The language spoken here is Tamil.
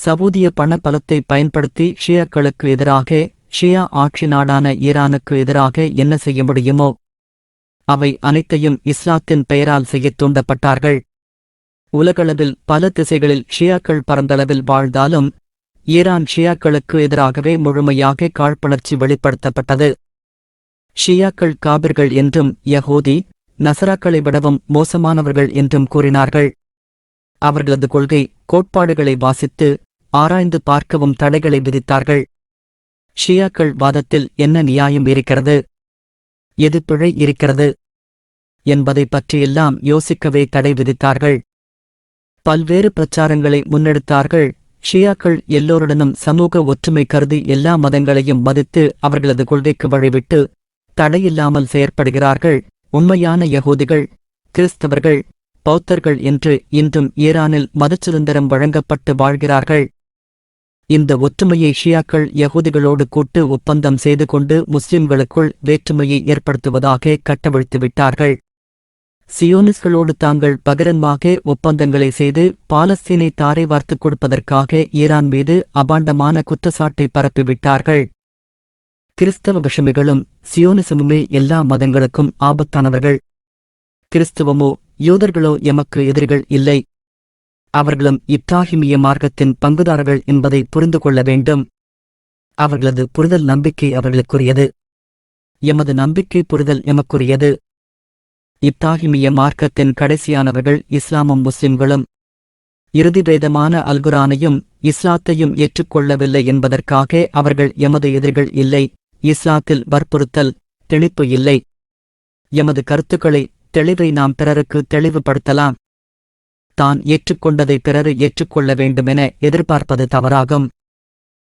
சவூதிய பண பலத்தை பயன்படுத்தி ஷியாக்களுக்கு எதிராக, ஷியா ஆட்சி நாடான ஈரானுக்கு எதிராக என்ன செய்ய முடியுமோ அவை அனைத்தையும் இஸ்லாத்தின் பெயரால் செய்யத் தூண்டப்பட்டார்கள். உலகளவில் பல திசைகளில் ஷியாக்கள் பரந்தளவில் வாழ்ந்தாலும் ஈரான் ஷியாக்களுக்கு எதிராகவே முழுமையாக காழ்ப்புணர்ச்சி வெளிப்படுத்தப்பட்டது. ஷியாக்கள் காபிர்கள் என்றும் யஹூதி, நசராக்களை விடவும் மோசமானவர்கள் என்றும் கூறினார்கள். அவர்களது கொள்கை கோட்பாடுகளை வாசித்து ஆராய்ந்து பார்க்கவும் தடைகளை விதித்தார்கள். ஷியாக்கள் வாதத்தில் என்ன நியாயம் இருக்கிறது, எது பிழை இருக்கிறது என்பதை பற்றியெல்லாம் யோசிக்கவே தடை விதித்தார்கள். பல்வேறு பிரச்சாரங்களை முன்னெடுத்தார்கள். ஷியாக்கள் எல்லோருடனும் சமூக ஒற்றுமை கருதி எல்லா மதங்களையும் மதித்து அவர்களது கொள்கைக்கு வழிவிட்டு தடையில்லாமல் செயற்படுகிறார்கள். உண்மையான யகூதிகள், கிறிஸ்தவர்கள், பௌத்தர்கள் என்று இன்றும் ஈரானில் மதச்சுதந்திரம் வழங்கப்பட்டு வாழ்கிறார்கள். இந்த ஒற்றுமையை ஷியாக்கள் யகூதிகளோடு கூட்டு ஒப்பந்தம் செய்து கொண்டு முஸ்லிம்களுக்குள் வேற்றுமையை ஏற்படுத்துவதாக கட்டவிழ்த்துவிட்டார்கள். சியோனிஸ்களோடு தாங்கள் பகிரங்கமாக ஒப்பந்தங்களை செய்து பாலஸ்தீனை தாரை வார்த்துக் கொடுப்பதற்காக ஈரான் மீது அபாண்டமான குற்றச்சாட்டை பரப்பிவிட்டார்கள். கிறிஸ்தவ விஷமிகளும் சியோனிசமுமே எல்லா மதங்களுக்கும் ஆபத்தானவர்கள். கிறிஸ்துவமோ யூதர்களோ எமக்கு எதிரிகள் இல்லை. அவர்களும் இப்ராஹிமிய மார்க்கத்தின் பங்குதாரர்கள் என்பதை புரிந்து கொள்ள வேண்டும். அவர்களது புரிதல் நம்பிக்கை அவர்களுக்குரியது. எமது நம்பிக்கை புரிதல் எமக்குரியது. இப்ராஹிமிய மார்க்கத்தின் கடைசியானவர்கள் இஸ்லாமும் முஸ்லிம்களும். இறுதி வேதமான அல்குரானையும் இஸ்லாத்தையும் ஏற்றுக்கொள்ளவில்லை என்பதற்காக அவர்கள் எமது எதிரிகள் இல்லை. இஸ்லாத்தில் வற்புறுத்தல், திணிப்பு இல்லை. எமது கருத்துக்களை, தெளிவை நாம் பிறருக்கு தெளிவுபடுத்தலாம். தான் ஏற்றுக்கொண்டதை பிறர் ஏற்றுக்கொள்ள வேண்டுமென எதிர்பார்ப்பது தவறாகும்.